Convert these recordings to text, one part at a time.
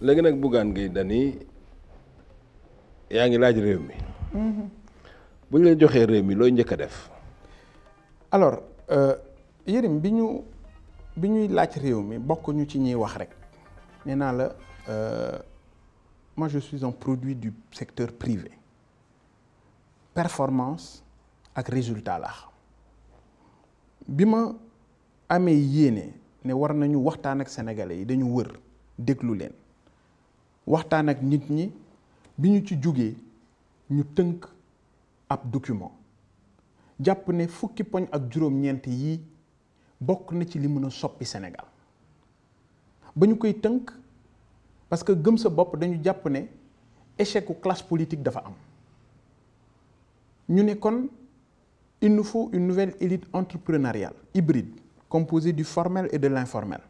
léegi nag Bougane Gueye Dany yaa ngi laaj réew mi. bu ñu la joxee réew mi looy njëkk a def. alors Yérim bi ñuy laaj réew mi bokk ñu ci ñuy wax rek nee naa la moi je suis un produit du secteur privé performance ak résultat la xam bi ma amee yéene ne war nañu waxtaan ak sénégalais yi dañu wër déglu leen waxtaan ak nit ñi bi ñu ci jógee ñu tënk ab document jàpp ne fukki poñ ak juróom-ñeent yii bokk na ci li mën a soppi Sénégal ba ñu koy tënk parce que gëm sa bopp dañu jàpp ne échec u classe politique dafa am ñu ne kon il nous faut une nouvelle élite entrepreneuriale hybride composée du formel et de l'informel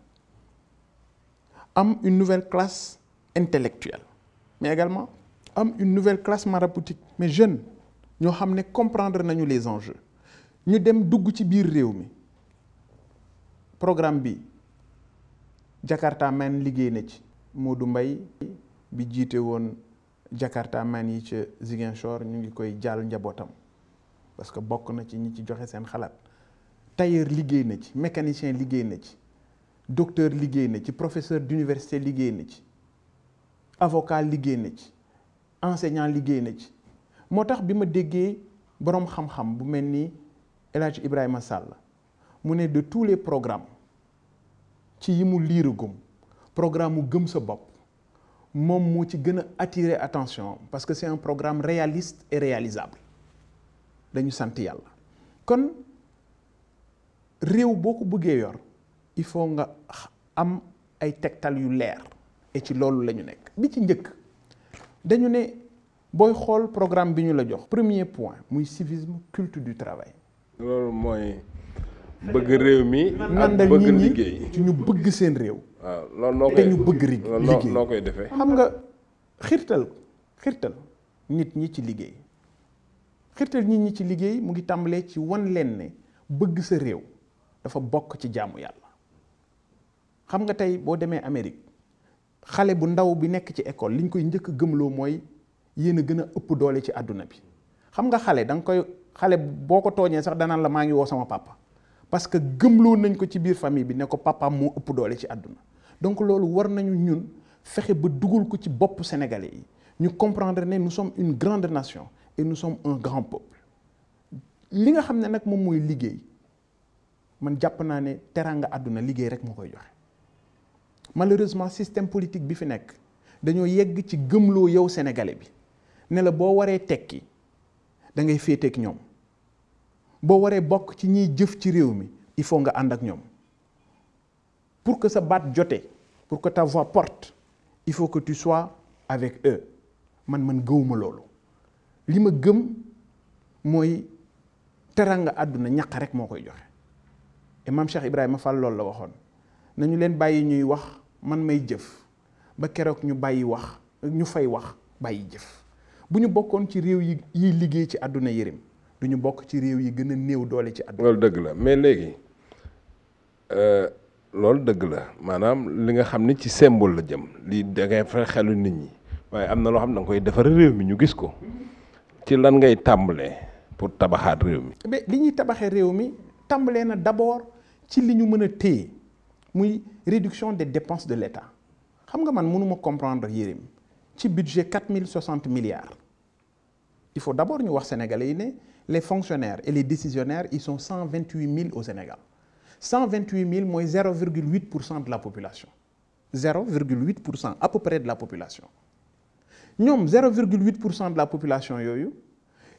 am une nouvelle classe intellectuelle mais également am une nouvelle classe maraboutique mais jeune ñoo xam ne comprendre nañu les enjeux ñu dem dugg ci biir réew mi programme bi Jakarta Man liggéey na ci Modou Mbaye bi jiite woon Jakarta Man yi ca Ziguinchor ñu ngi koy jàll njabootam parce que bokk na ci ñi ci joxe seen xalaat tailleur liggéey na ci mécanicien liggéey na ci docteur liggéey na ci professeur d'université liggéey na ci avocat liggéey na ci enseignant liggéey na ci moo tax bi ma déggee boroom xam-xam bu mel ni El Hadj Ibrahima Sall mu ne de tous les programmes ci yi mu liiragum programme mu gëm sa bopp moom moo ci gën a attirer attention parce que c'est un programme réaliste et réalisable dañu sant yàlla kon réew boo ko bëggee yor il faut nga am ay tegtal yu leer et ci loolu la ñu nekk bi ci njëkk dañu ne booy xool programme bi ñu la jox premier point muy civisme culte du travail. loolu mooy bëgg réew mi. ak bëgg bëgg nit liggéey ñi ci ñu bëgg seen réew. waaw loolu noo koy te ñu bëgg liggéey noo koy defee. xam nga xirtal nit ñi ci liggéey xirtal nit ñi ci liggéey mu ngi tàmbalee ci wan leen ne bëgg sa réew dafa bokk ci jaamu yàlla xam nga tey boo demee Amérique xale bu ndaw bi nekk ci école li ñu koy njëkk a gëmloo mooy yéen a gën a ëpp doole ci àdduna bi xam nga xale boo ko tooñee sax danaan la maa ngi woo sama papa parce que gëmloo nañ ko ci biir famille bi ne ko papaam moo ëpp doole ci àdduna donc loolu war nañu ñun fexe ba dugal ko ci bopp sénégalais yi ñu comprendre ne nous sommes une grande nation et nous sommes un grand peuple li nga xam ne nag moom mooy liggéey man jàpp naa ne teraanga àdduna liggéey rek moo koy joxe malheureusement système politique bi fi nekk dañoo yegg ci gëmloo yow sénégalais bi ne la boo waree tekki da ngay féeteek ñoom boo waree bokk ci ñiy jëf ci réew mi il faut nga ànd ak ñoom pour que sa baat jote pour que ta voix porte il faut que tu sois avec eux man gëwuma loolu li ma gëm mooy teranga àdduna ñaq rek moo koy joxe et maam Cheikh Ibrahima Fall loolu la waxoon nañu leen bàyyi ñuy wax man may jëf ba keroog ñu bàyyi wax ñu fay wax bàyyi jëf bu ñu bokkoon ci réew yiy liggéey ci àdduna Yérim du ñu bokk ci réew yi gën a néew doole ci àdduna. loolu dëgg la mais léegi loolu dëgg la maanaam li nga xam ni ci symbole la jëm lii da ngay fa xelu nit ñi waaye am na loo xam ne da nga koy defar réew mi ñu gis ko ci lan ngay tàmbalee pour tabaxaat réew mi. mais li ñuy tabaxee réew mi tàmbalee na d'abord ci li ñu mën a téye muy réduction des dépenses de l'État xam nga man mënuma comprendre Yérim ci budget 4060 milliards il faut d'abord ñu wax sénégalais yi ne les fonctionnaires et les décisionnaires ils sont 128 000 au Sénégal 128 000 mooy 0,8% de la population 0,8% à peu près de la population ñoom 0,8% de la population yooyu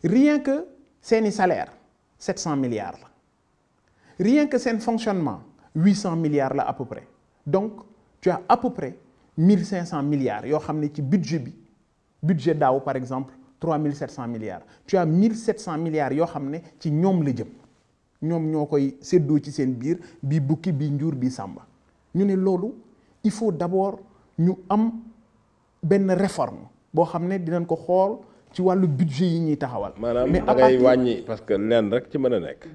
rien que seeni salaire 700 milliards la rien que seen fonctionnement 800 milliards la à peu près donc tu as à peu près 1500 milliards yoo xam ne ci budget daaw par exemple 3700 milliards tu as 1700 milliards yoo xam ne ci ñoom la jëm ñoom ñoo koy séddoo ci seen biir bii bukki bii njuur bii sàmba ñu ne loolu il faut d'abord ñu am benn réforme boo xam ne dinañ ko xool ci wàllu budget yi ñuy taxawal. maanaam da ngay wàññi parce que leen rek ci mën a nekk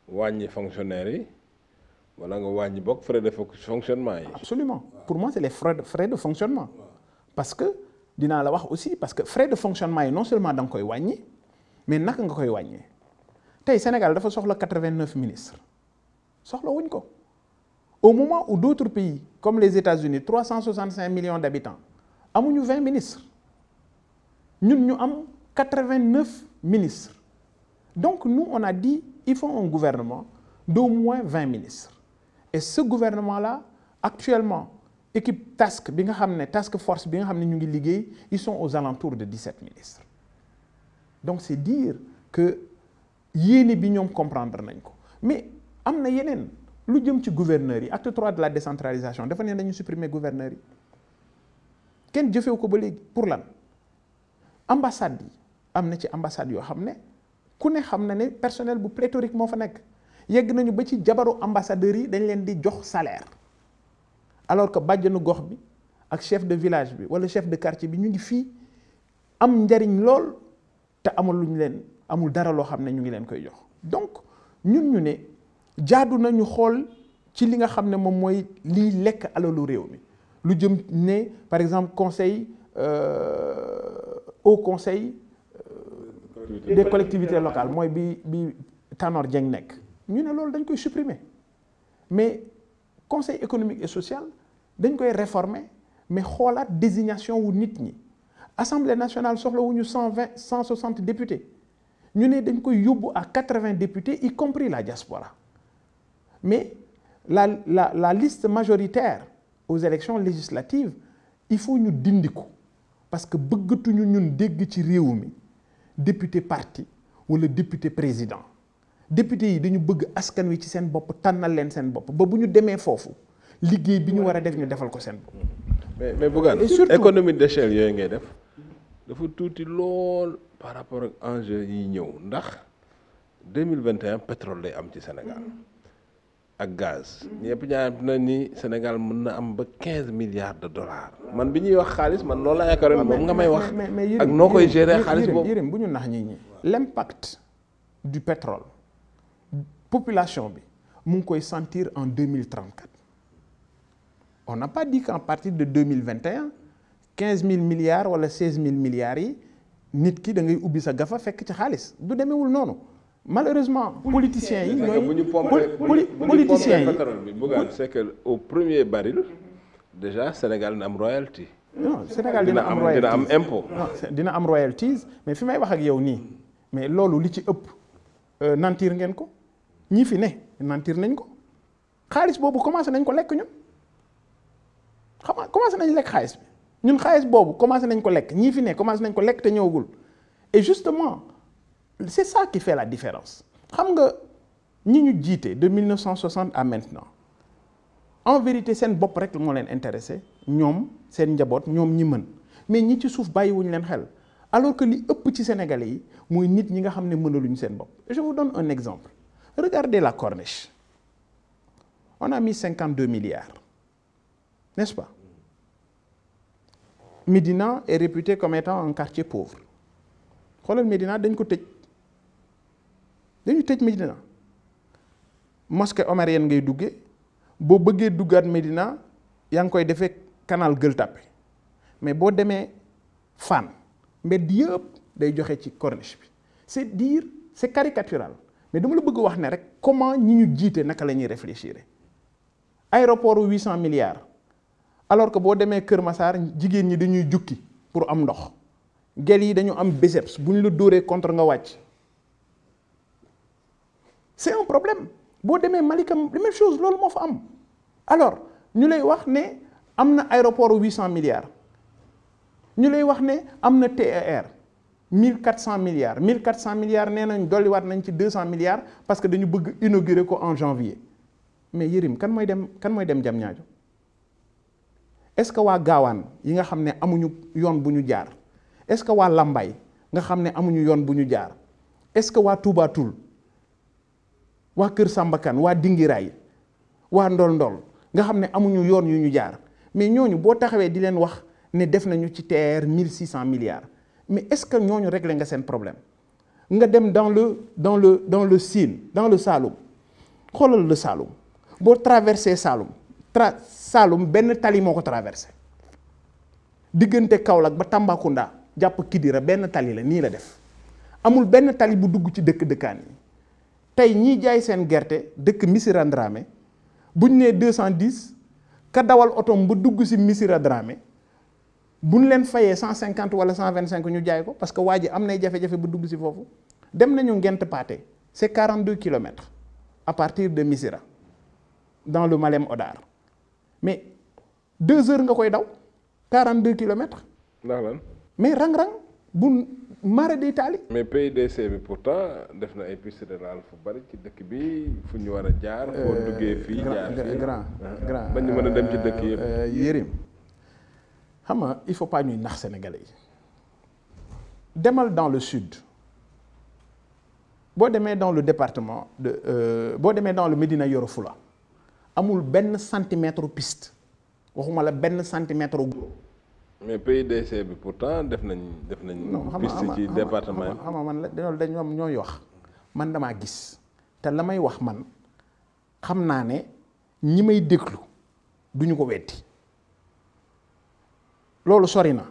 wàññi fonctionnaires yi wala nga wàññi bokk frais de fonctionnement yi. Absolument. Pour moi, c'est les frais de fonctionnement. Parce que dinaa la wax aussi parce que frais de fonctionnement yi non seulement da nga koy wàññi mais naka nga koy wàññee tey Sénégal dafa soxla 89 ministres soxla wuñ ko au moment où d'autres pays comme les États-Unis 365 millions d'habitants amuñu 20 ministres ñun ñu am 89 ministres donc nous on a dit il faut un gouvernement d'au moins 20 ministres et ce gouvernement-là actuellement équipe task bi nga xam ne task force bi nga xam ne ñu ngi liggéey ils sont aux alentours de 17 ministres donc c'est dire que yéene bi ñoom comprendre nañ ko mais am na yeneen lu jëm ci gouverneurs yi acte 3 de la décentralisation dafa ne nañu supprimer gouverneurs yi kenn jëfewu ko ba léegi pour lan ambassade yi am na ci ambassade yoo xam ne ku ne xam na ne personnel bu pléthorique moo fa nekk yegg nañu ba ci jabaru ambassadeurs yi dañ leen di jox salaire alors que bàjjanu gox bi ak chef de village bi wala chef de quartier bi ñu ngi fii am njariñ lool te amul lu ñu leen amul dara loo xam ne ñu ngi leen koy jox donc ñun ñu ne jaadu na ñu xool ci li nga xam ne moom mooy liy lekk alalu réew mi lu jëm ne par exemple conseil au conseil des collectivités locales mooy bi Tanor Dieng nekk ñu ne loolu dañ koy supprimer mais conseil économique et social dañ koy réformer mais xoolaat désignation wu nit ñi assemblée nationale soxla wu ñu 160 députés ñu ne dañ koy yóbbu à 80 députés y compris la diaspora mais la liste majoritaire aux élections législatives il faut ñu dindi ko parce que bëggatuñu ñun dégg ci réew mi député parti wala député président député yi dañu bëgg askan wi ci seen bopp tànnal leen seen bopp ba bu ñu demee foofu liggéey bi ñu war a def ñu defal ko seen bopp. mais Bougane surtout économie d'échelle yooyu ngay def dafa tuuti lool par rapport ak enjeu yi ñëw ndax 2021 pétrole lay am ci Sénégal ak gaz. ñëpp ñaar na ni Sénégal mën na am ba 15 milliards de dollars. man bi ñuy wax xaalis man loolu laa yaakaaroon moom nga may wax. ak noo koy gérer xaalis boobu Yérim bu ñu nax ñi l'impact du pétrole population bi mu ngi koy sentir en 2034 on n'a pas dit qu'à partir de 2021 15 000 milliards wala 16 000 milliards yi nit ki da ngay ubbi sa gafa fekk ci xaalis du demeewul noonu malheureusement politiciens yi ñooy politiciens yi Bougane c'est que au premier baril déjà Sénégal dina am royalty. non Sénégal dina am royalties dina am impôt. non dina am royalties mais fi may wax ak yow nii mais loolu li ci ëpp nantir ngeen ko ñi fi ne nantir nañ ko xaalis boobu commencé nañ ko lekk ñun xam nga commencé nañ lekk xaalis bi ñun xaalis boobu commencé nañ ko lekk ñii fi ne commencé nañ ko lekk te ñëwagul et justement c'est ça qui fait la différence xam nga ñi ñu jiite de 1960 à maintenant en vérité seen bopp rek moo leen intéressé ñoom seen njaboot ñoom ñi mën mais ñi ci suuf bàyyiwuñu leen xel alors que li ëpp ci Sénégalais yi mooy nit ñi nga xam ne mënaluñu seen bopp je vous donne un exemple regardez la Corniche on a mis 52 milliards n'est-ce pas Médina est réputé comme étant un quartier pauvre xoolal Médina dañ ko tëj dañu tëj Médina mosquée omarienne ngay duggee boo bëggee duggaat Médina yaa ngi koy defee canal Gueule Tapée mais boo demee Fann mbedd yëpp day joxe ci corniche bi c'est dire c'est caricatural mais dama la bëgg wax ne rek comment ñi ñu jiite naka la ñuy réfléchir aéroport 800 milliards alors que boo demee Kër Massar jigéen ñi dañuy jukki pour am ndox gel yi dañu am biceps bu ñu la dóoree contre nga wàcc c'est un problème boo demee Malika la même chose loolu moo fa am alors ñu lay wax ne am na aéroport 800 milliards ñu lay wax ne am na TER 1400 milliards 1400 milliards nee nañ dolliwaat nañ ci 200 milliards parce que dañu bëgg inaugurer ko en janvier mais Yérim kan mooy dem Diamniadio est-ce que waa Gaawaan yi nga xam ne amuñu yoon bu ñu jaar est-ce que waa Lambaye nga xam ne amuñu yoon bu ñu jaar est-ce que waa Touba Toul waa Kër Sambakan waa Dingiraay waa Ndol nga xam ne amuñu yoon yu ñu jaar mais ñooñu boo taxawee di leen wax ne def nañu ci TER 1600 milliards mais est-ce que ñooñu réglé nga seen problème nga dem dans le Sine dans le Saloum xoolal le Saloum boo traversé Saloum Saloum benn tali moo ko traversé diggante Kaolack ba Tambacounda jàpp Kidira benn tali la nii la def amul benn tali bu dugg ci dëkkaan yi tey ñiy jaay seen gerte dëkk Missirah Dramé buñ nee 210 ka dawal otom ba dugg si Missirah Dramé buñ leen fayee 150 wala 125 ñu jaay ko parce que waa ji am nay jafe-jafe ba dugg si foofu dem nañu Ngent Pathé c'est 42 kilomètres à partir de Missirah dans le Malem Hodar mais 2 heures nga koy daw 42 kilomètres. ndax lan. mais rang-rang bu mara day taali. mais PUDC bi pourtant def na ay piste rurale fu bari ci dëkk bi fu ñu war a jaar. foo duggee fii jaar fii grand ba ñu mën a dem ci dëkk yëpp. Yérim xam nga il faut pas ñuy nax sénégalais yi demal dans le sud boo demee dans le département de boo demee dans le Médina Yoro Foulah amul benn centimètre piste waxuma la benn centimètre. mais PUDC bi pourtant def nañ piste ci département yi. xam nga man la dañoo ñooy wax man damaa gis te la may wax man xam naa ne ñi may déglu duñu ko weddi loolu sori na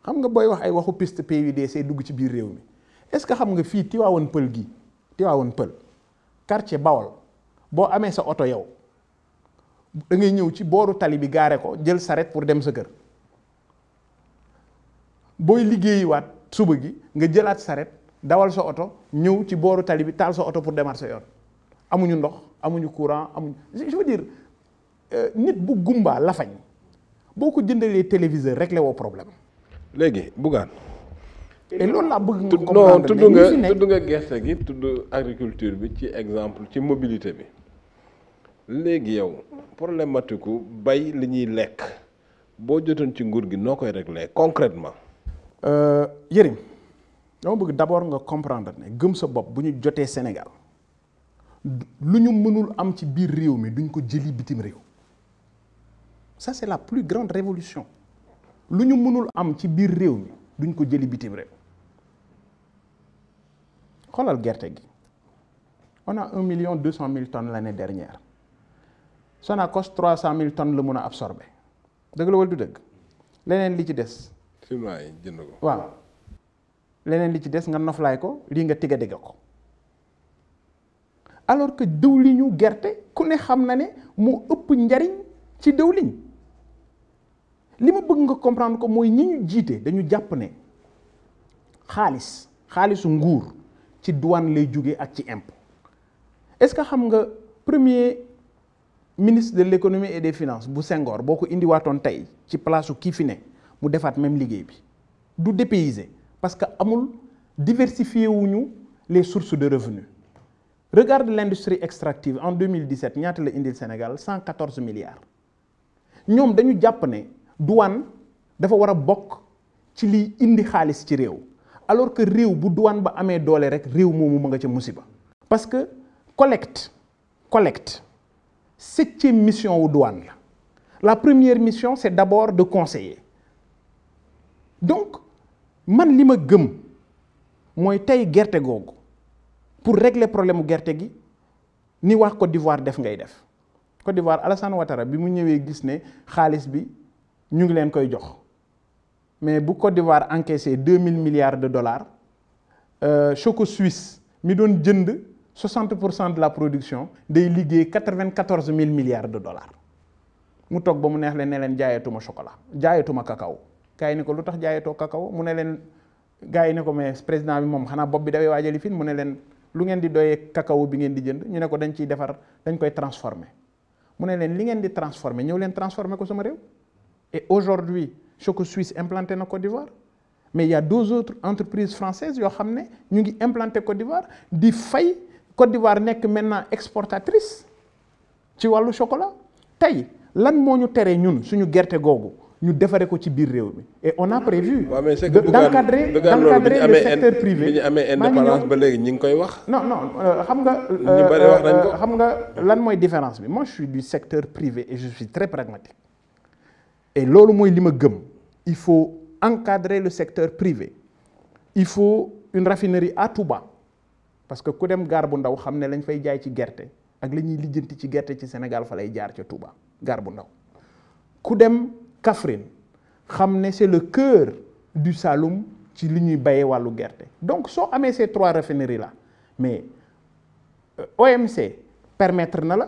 xam nga booy wax ay waxu piste PUDC dugg ci biir réew mi est-ce que xam nga fii Tivaouane Peulh gi Tivaouane Peulh quartier Bawol boo amee sa oto yow da ngay ñëw ci booru tali bi gaare ko jël saret pour dem sa kër booy liggéeyiwaat suba gi nga jëlaat saret dawal sa oto ñëw ci booru tali bi taal sa oto pour demaat sa yoon amuñu ndox amuñu courant amuñu je veux dire nit bu gumbaa lafañ boo ko jëndalee téléviseur réglé woo problème. léegi Bougane. et loolu laa bëgg nga comprendre. non tudd nga gerte gi tudd agriculture bi ci exemple ci mobilité bi léegi yow problématique gu bay li ñuy lekk boo jotoon ci nguur gi noo koy réglé concrètement. Yérim dama bëgg d'abord nga comprendre ne gëm sa bopp bu ñu jotee Sénégal lu ñu mënul am ci biir réew mi duñ ko jëli bitim réew ça c'est la plus grande révolution lu ñu mënul am ci biir réew mi duñ ko jëli bitim réew xoolal gerte gi on a 1,2 million tonnes l'année dernière Sonacos 300 000 tonnes la mën a absorber dëgg la wala du dëgg leneen li ci des. chinois yi jënd ko. waaw leneen li ci des nga noflaay ko lii nga tiga dégg ko alors que dëwliñu gerte ku ne xam na ne moo ëpp njariñ ci dëwliñ li ma bëgg nga comprendre ko mooy ñi ñu jiite dañu jàpp ne xaalisu nguur ci douane lay jóge ak ci impôt est-ce que xam nga premier ministre de l'économie et des finances bu Senghor boo ko indiwaatoon tey ci place kii fi ne mu defaat même liggéey bi du dépayser parce que amul diversifié wuñu les sources de revenus. Regarde l'industrie extractive en 2017 ñaata la indil Sénégal 114 milliards ñoom dañu jàpp ne douane dafa war a bokk ci liy indi xaalis ci réew alors que réew bu douane ba amee doole rek réew moomu ma nga ca musiba. parce que collecte 7e mission wu douane la première mission c'est d'abord de conseiller donc man li ma gëm mooy tey gerte googu pour régler problème mu gerte gi ni wax Côte d'Ivoire def ngay def Côte d'Ivoire Alassane Ouattara bi mu ñëwee gis ne xaalis bi ñu ngi leen koy jox mais bu Côte d'Ivoire encaissé 2000 milliards de dollars Choco Suisse mi doon jënd 60% de la production day liggéey 94 000 milliards de dollars mu toog ba mu neex leen ne leen jaayatuma chocolat jaayatuma cacao gars yi ne ko lu tax jaayatoo cacao mu ne leen gars yi ne ko mais président bi moom xanaa bopp bi dafay waajali fin mu ne leen lu ngeen di doyee cacao bi ngeen di jënd ñu ne ko dañ ciy defar dañ koy transformer mu ne leen li ngeen di transformer ñëw leen transformer ko sama réew et aujourd'hui Choco Suisse implanté na Côte d'Ivoire mais il y a 2 autres entreprises françaises yoo xam ne ñu ngi implanté Côte d'Ivoire di fay Côte d'Ivoire nekk maintenant exportatrice ci wàllu chocolat tey lan moo ñu tere ñun suñu gerte googu ñu defaree ko ci biir réew mi et on a prévu d'encadrer le secteur privé. bi ñu amee indépendance ba léegi ñi ngi koy wax. non xam nga. ñu bari wax nañ ko xam nga lan mooy différence bi moi je suis du secteur privé et je suis très pragmatique et loolu mooy li ma gëm il faut encadrer le secteur privé il faut une raffinerie à Touba parce que ku dem gaar bu ndaw xam ne lañ fay jaay ci gerte ak la ñuy lijjanti ci gerte ci Sénégal fa lay jaar ca Touba gaar bu ndaw. ku dem Kaffrine xam ne c'est le cœur du Saloum ci li ñuy bayee wàllu gerte. Donc soo amee ces 3 raffineries là mais OMC permettre na la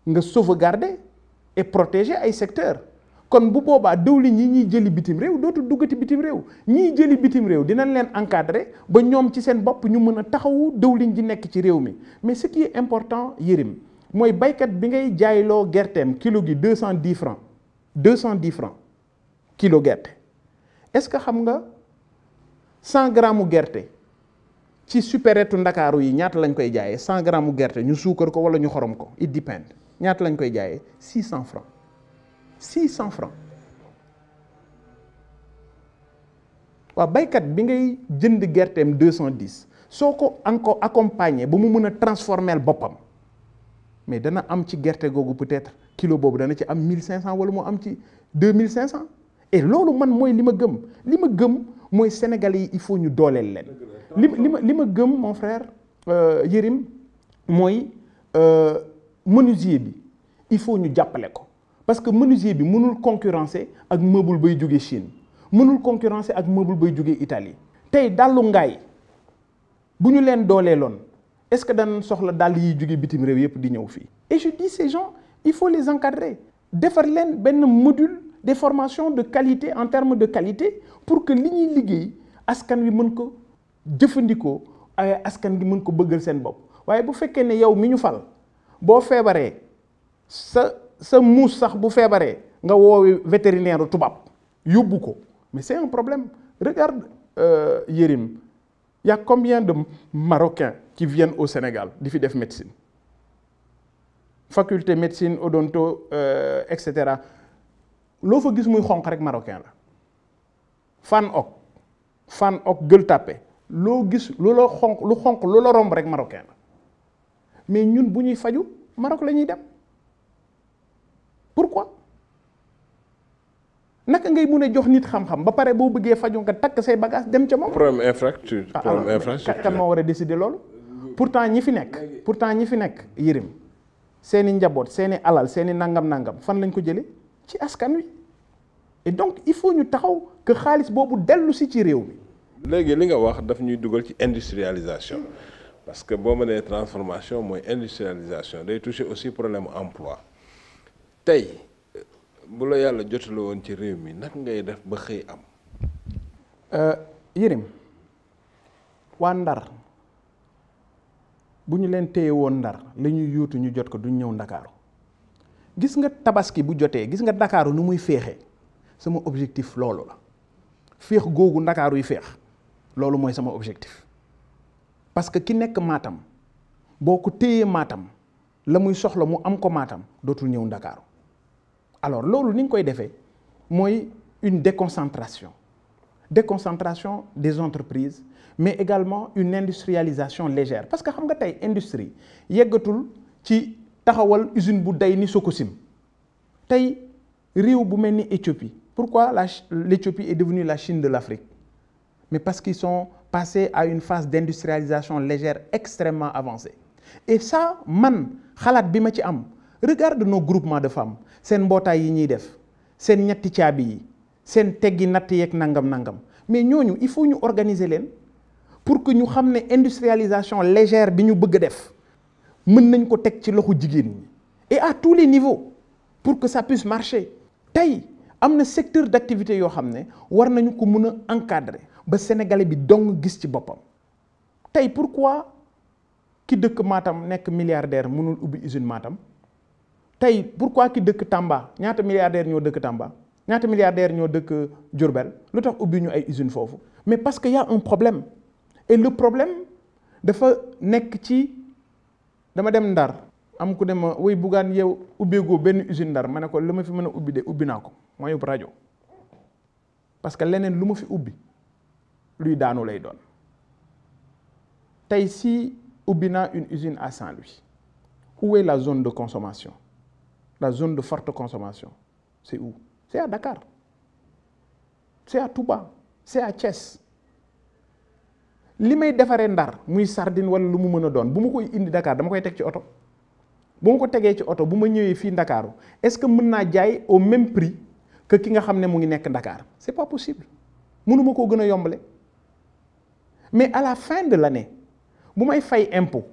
nga sauvegarder et protéger ay secteurs. kon bu boobaa dëwlin yi ñuy jëli bitim réew dootu duggati bitim réew ñiy jëli bitim réew dinañ leen encadrer ba ñoom ci seen bopp ñu mën a taxawu dëwlin ji nekk ci réew mi. Mais ce qui est important Yérim mooy baykat bi ngay jaayloo gerteem kilo gi 210 francs 210 francs kilo gerte. Est-ce que xam nga 100 grammes gerte ci supéretu Ndakaaru yi ñaata lañ koy jaayee 100 grammes gerte ñu suukar ko wala ñu xorom ko it depend ñaata lañ koy jaayee 600 francs 600 francs. waaw baykat bi ngay jënd gerteem 210 soo ko encore accompagner ba mu mën a transformer boppam mais dana am ci gerte googu peut-être kilo boobu dana ci am 1500 wala mu am ci 2500. et loolu man mooy li ma gëm mooy Sénégalais yi il faut ñu dooleel leen. li ma gëm mon frère Yérim mooy menuisier bi il faut ñu jàppale ko. Parce que menuisier bi mënul concurrencer ak meuble bay jóge Chine mënul concurrencer ak meuble bay jóge Italie. tey dàllu ngaay bu ñu leen dooleeloon est-ce que dañ soxla dàll yiy jóge bitim réew yépp di ñëw fii. Et je dis ces gens il faut les encadrer defar leen benn module des formations de qualité en termes de qualité pour que li ñuy liggéey askan wi mën ko jëfandikoo ay askan gi mën ko bëggal seen bopp. waaye bu fekkee ne yow mi ñu fal boo feebaree sa muus sax bu feebaree nga woowi vétérinaire tubaab yóbbu ko mais c'est un problème. Regarde Yérim, il y a combien de Marocains qui viennent au Sénégal di fi def médecine, faculté médecine odonto et cetera loo fa gis muy xonq rek marocain la. Fan ok Gueule Tapée loo gis lu xonq lu la romb rek marocain la. mais ñun bu ñuy faju Maroc la ñuy dem. Pourquoi? naka ngay mun a jox nit xam-xam ba pare boo bëggee faju nga takk say bagage dem ca moom. problème infrastructure. kan moo war a décider loolu. pourtant ñi fi nekk Yérim seeni njaboot seeni alal seeni nangam fan lañ ko jëlee ci askan wi. et donc il faut ñu taxaw que xaalis boobu dellu si ci réew mi. léegi li nga wax daf ñuy dugal ci industrialisation parce que boo mënee transformation mooy industrialisation day toucher aussi problème emploi. tey bu la yàlla jotaloo woon ci réew mi naka ngay def ba xëy am. Yérim waa Ndar bu ñu leen téye woon Ndar la ñuy yuutu ñu jot ko duñ ñëw Ndakaaru. gis nga tabaski bu jotee gis nga Ndakaaru nu muy féexee sama objectif loolu la féex googu Ndakaaru yi féex loolu mooy sama objectif. parce que ki nekk Matam boo ko téyee Matam la muy soxla mu am ko Matam dootul ñëw Ndakaaru. alors loolu ni ñu koy defee mooy une déconcentration des entreprises mais également une industrialisation légère parce que xam nga tey industrie yeggatul ci taxawal usine bu day ni Sococim. tey réew bu mel ni Éthiopie pourquoi l'Éthiopie est devenue la Chine de l'Afrique? Mais parce qu'ils sont passés à une phase d'industrialisation légère extrêmement avancée. Et ça man xalaat bi ma ci am regarde nos groupements de femmes seen mbootaay yi ñuy def seen ñetti caabi yi seen teggi natt yeeg nangam mais ñooñu il faut ñu organiser leen pour que ñu xam ne industrialisation légère bi ñu bëgg a def mën nañ ko teg ci loxo jigéen ñi et à tous les niveaux pour que ça puisse marcher. tey am na secteur d'activité yoo xam ne war nañu ko mën a encadrer ba sénégalais bi dong gis ci boppam. tey pourquoi ki dëkk Matam nekk milliardaire mënul ubbi usine Matam? tey pourquoi ki dëkk Tamba ñaata milliardaire ñoo dëkk Tamba ñaata milliardaire ñoo dëkk Diourbel lu tax ubbi ñu ay usine foofu? mais parce que y a un problème et le problème dafa nekk ci dama dem Ndar am ku ne ma woy Bougane yow ubbeegoo benn usine Ndar ma ne ko lu ma fi mën a ubbi de ubbi naa ko mooy rajo parce que leneen lu ma fi ubbi luy daanu lay doon. tey si ubbi naa une usine à Saint-Louis, où est la zone de consommation? La zone de forte consommation, c'est où? C'est à Dakar, c'est à Touba, c'est à Thiès. li may defaree Ndar muy sardine wala lu mu mën a doon bu ma koy indi Dakar dama koy teg ci oto bu ma ko tegee ci oto bu ma ñëwee fii Ndakaaru est-ce que mën naa jaay au même prix que ki nga xam ne mu ngi nekk Dakar c'est pas possible mënuma koo gën a yombale. mais à la fin de l'année bu may fay impôt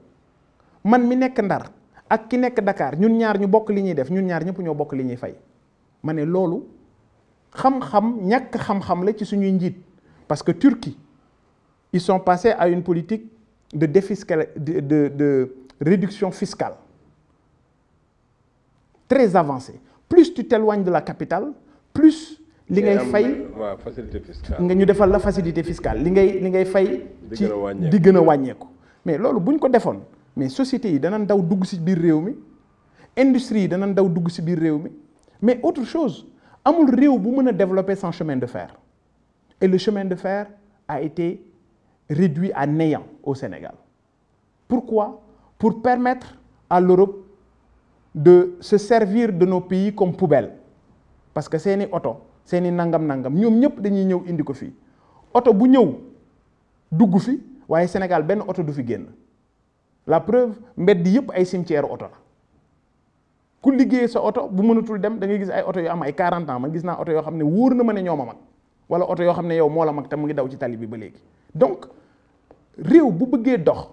man mi nekk Ndar ak ki nekk Dakar ñun ñaar ñu bokk li ñuy def ñun ñaar ñëpp ñoo bokk li ñuy fay ma ne loolu xam-xam ñàkk xam-xam la ci suñuy njiit parce que Turquie ils sont passés à une politique de de réduction fiscale très avancée. Plus tu t'éloignes de la capitale plus li ngay fay facilité fiscale nga ñu defal la facilité fiscale li ngay fay ci di gën a wàññeeku. mais loolu bu ñu ko defoon mais sociétés yi danañ daw dugg ci biir réew mi industrie yi danañ daw dugg ci biir réew mi mais autre chose amul réew bu mën a développer sans chemin de fer et le chemin de fer a été réduit à néant au Sénégal. Pourquoi? Pour permettre à l'Europe de se servir de nos pays comme poubelle parce que seeni oto seeni nangam ñoom ñëpp dañuy ñëw indi ko fii oto bu ñëw dugg fi waaye Sénégal benn oto du fi génn la preuve mbedd yëpp ay cimetière oto la ku liggéey sa oto bu mënatul dem da ngay gis ay oto yoo am ay 40 ans man gis naa oto yoo xam ne wóor na ma ne ñoo ma mag wala oto yoo xam ne yow moo la mag te mu ngi daw ci tali bi ba léegi donc réew bu bëggee dox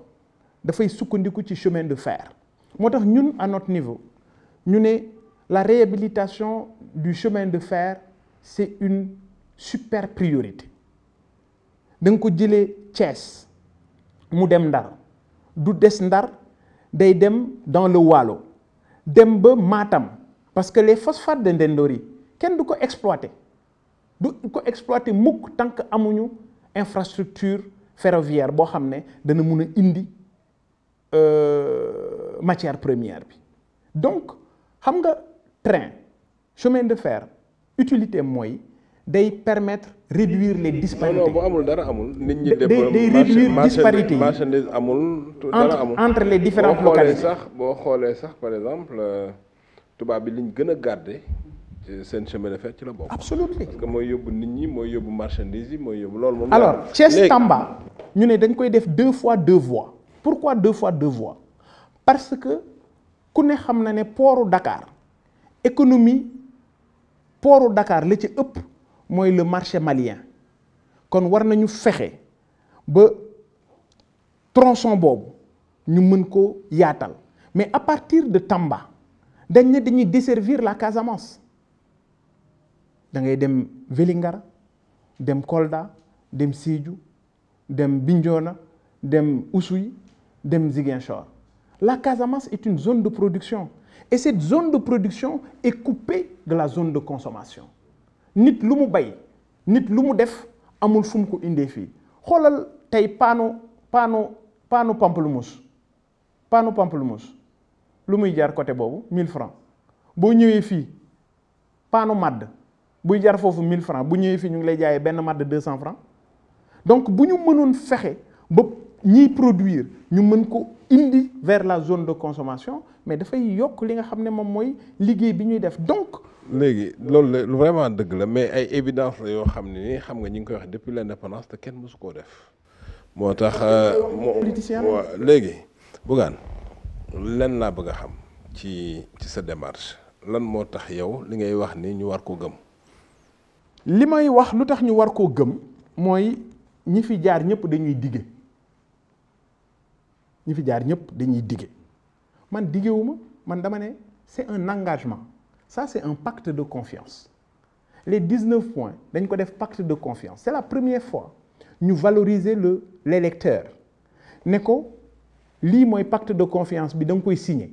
dafay sukkandiku ci chemin de fer moo tax ñun à notre niveau ñu ne la réhabilitation du chemin de fer c'est une super priorité da nga ko jëlee Thiès mu dem Ndar du des Ndar day dem dans le Waalo dem ba Matam parce que les phosphates de Ndendori kenn du ko exploiter mukk tant que amuñu infrastructure ferroviaire boo xam ne dana mun a indi matière première bi donc xam nga train chemin de fer utilité mooy day permettre réduire les disparités. non bu amul dara amul. nit ñi day réduire disparités yi marchandise amul. dara amul entre les différentes localités. boo xoolee sax par exemple tubaab bi liñ gën a garder ci seen chemin de fer ci la bokk. absolument parce que mooy yóbbu nit ñi mooy yóbbu marchandise yi mooy yóbbu loolu moom. alors Thiès Tamba ñu ne dañ koy def 2 fois 2 voies. pourquoi 2 fois 2 voies? parce que ku ne xam na ne portu Dakar économie portu Dakar la ci ëpp mooy le marché malien kon war nañu fexe ba tronçon boobu ñu mën ko yaatal mais à partir de Tamba dañ ne dañuy desservir la Casamance da ngay dem Vélingara dem Kolda dem Sédhiou dem Bignona dem Oussouye dem Ziguinchor. La Casamance est une zone de production et cette zone de production est coupée de la zone de consommation nit lu mu bay nit lu mu def amul fu mu ko indee fii xoolal tey paanu pamplemousse lu muy jar côté boobu 1000 francs boo ñëwee fii paanu madd buy jar foofu 1000 francs bu ñëwee fii ñu ngi lay jaayee benn madd 200 francs donc bu ñu mënoon fexe ba ñiy produire ñu mën ko indi vers la zone de consommation mais dafay yokk li nga xam ne moom mooy liggéey bi ñuy def donc. léegi loolu vraiment dëgg la mais ay évidence la yoo xam ne ni xam nga ñu ngi koy wax depuis l'indépendance te kenn mësu koo def. moo tax léegi Bougane lan laa bëgg a xam ci sa démarche lan moo tax yow li ngay wax ni ñu war koo gëm. li may wax lu tax ñu war koo gëm mooy ñi fi jaar ñëpp dañuy dige. ñi fi jaar ñëpp dañuy dige man digewuma man dama ne c'est un engagement ça c'est un pacte de confiance les 19 points dañ ko def pacte de confiance c'est la première fois ñu valoriser l'électeur ne ko lii mooy pacte de confiance bi da nga koy signer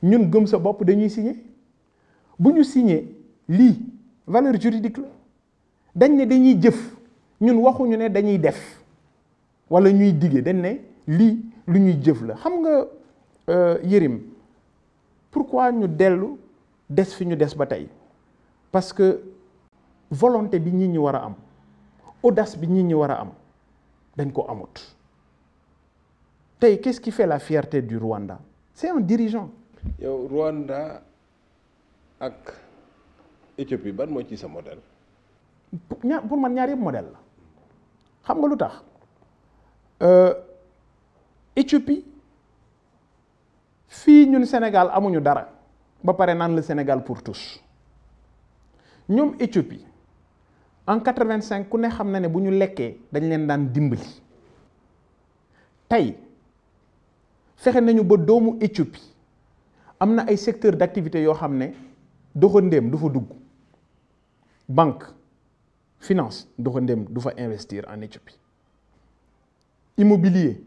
ñun gëm sa bopp dañuy signer bu ñu signer lii valeur juridique la dañ ne dañuy jëf ñun waxuñu ne dañuy def wala ñuy dige dañ ne lii lu ñuy jëf la xam nga Yérim pourquoi ñu dellu des fi ñu des ba tey parce que volonté bi nit ñi war a am audace bi nit ñi war a am dañ ko amut tey qu'est-ce qui fait la fierté du Rwanda c'est un dirigeant. yow Rwanda ak Éthiopie ban moo ci sa modèle. pour man ñaar yëpp modèle la xam nga lu tax Éthiopie fii ñun Sénégal amuñu dara ba pare naan le Sénégal pour tous ñoom Éthiopie en 85 ku ne xam na ne bu ñu lekkee dañ leen daan dimbali tey fexe nañu ba doomu Éthiopie am na ay secteur d'activité yoo xam ne doxandéem du fa dugg banque finance doxandéem du fa investir en Éthiopie immobilier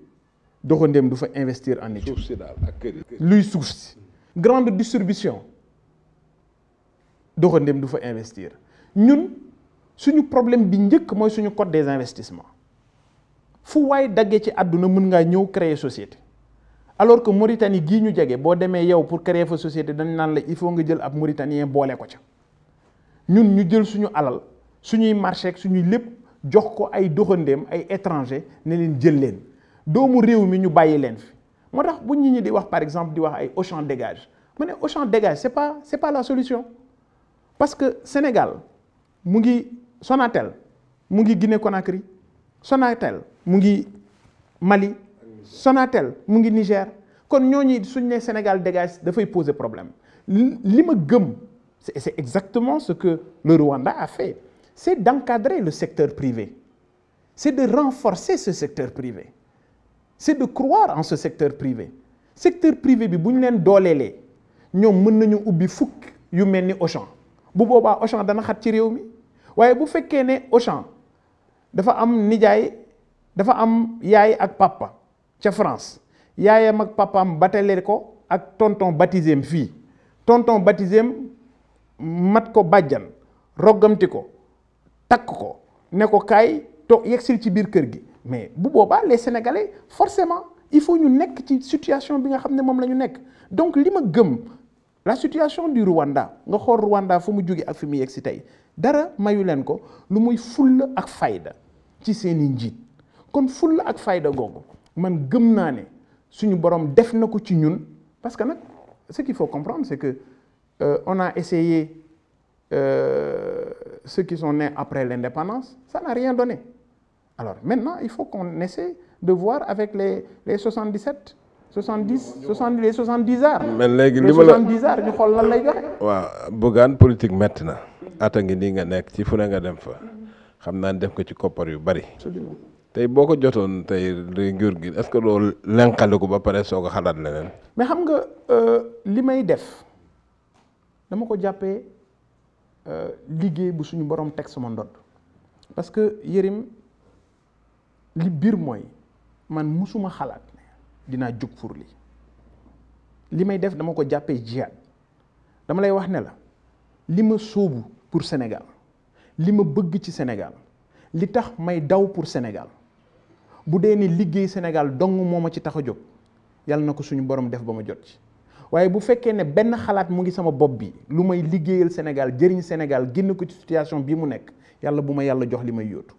doxandéem du fa investir en Éthiopie suuf si daal ak kër yi. luy suuf si grande distribution doxandéem du fa investir ñun suñu problème bi njëkk mooy suñu code des investissements fu waay daggee ci àdduna mën ngaa ñëw créer société alors que Mauritanie gii ñu jege boo demee yow pour créer fa société dañ naan la il faut nga jël ab Mauritanien boole ko ca ñun ñu jël suñu alal suñuy marché ak suñuy lépp jox ko ay doxandéem ay étranger ne leen jël leen doomu réew mi ñu bàyyi leen fi moo tax bu nit ñi di wax par exemple di wax ay Auchan dégage ma ne Auchan dégage c'est pas la solution parce que Sénégal mu ngi Sonatel mu ngi Guinée Conakry Sonatel mu ngi Mali Sonatel mu ngi Niger kon ñooñu suñ ne Sénégal dégage dafay poser problème li ma gëm c'est exactement ce que le Rwanda a fait c'est d'encadrer le secteur privé c'est de renforcer ce secteur privé c'est de croire en ce secteur privé bi bu ñu leen dooleelee ñoom mën nañu ubbi fukk yu mel ni Auchan bu boobaa Auchan dana xat ci réew mi waaye bu fekkee ne Auchan dafa am nijaay dafa am yaay ak papa ca France yaayam ak papaam batale ko ak tonton baptisé fii tonton baptisé mat ko bàjjan roggamti ko takk ko ne ko kaay toog yegsil ci biir kër gi mais bu boobaa les Sénégalais forcément il faut ñu nekk ci situation bi nga xam ne moom la ñu nekk donc li ma gëm la situation du Rwanda nga xool Rwanda fu mu jóge ak fi mu yegg si tey dara mayu leen ko lu muy fulla ak fayda ci seeni njiit kon fulla ak fayda googu man gëm naa ne suñu borom def na ko ci ñun parce que nag ce qu'il faut comprendre c'est que on a essayé ceux qui sont nés après l'indépendance ça n'a rien donné alors maintenant il faut qu'on essaie de voir avec les 77 70 les 70 ans. mais léegi li les ma la 70 ans ñu xool lan lay joxe. waaw Bougane politique métti na ata ngi nii nga nekk ci fu ne nga dem fa xam naa def ko ci koppar yu bari. absolument tey boo ko jotoon tey nguur gi est-ce que loolu lenqali ko ba pare soo ko xalaat leneen. mais xam nga li may def dama ko jàppee liggéey bu suñu borom teg sama ndodd parce que Yérim li biir mooy man musuma xalaat ne dinaa jóg pour lii li may def dama ko jàppee jihad dama lay wax ne la li ma sóobu pour Sénégal li ma bëgg ci Sénégal li tax may daw pour Sénégal bu dee ne liggéey Sénégal dong moo ma ci tax a jóg yàlla na ko suñu borom def ba ma jot ci waaye bu fekkee ne benn xalaat mu ngi sama bopp bi lu may liggéeyal Sénégal jëriñ Sénégal génn ko ci situation bii mu nekk yàlla bu ma yàlla jox li may yóotu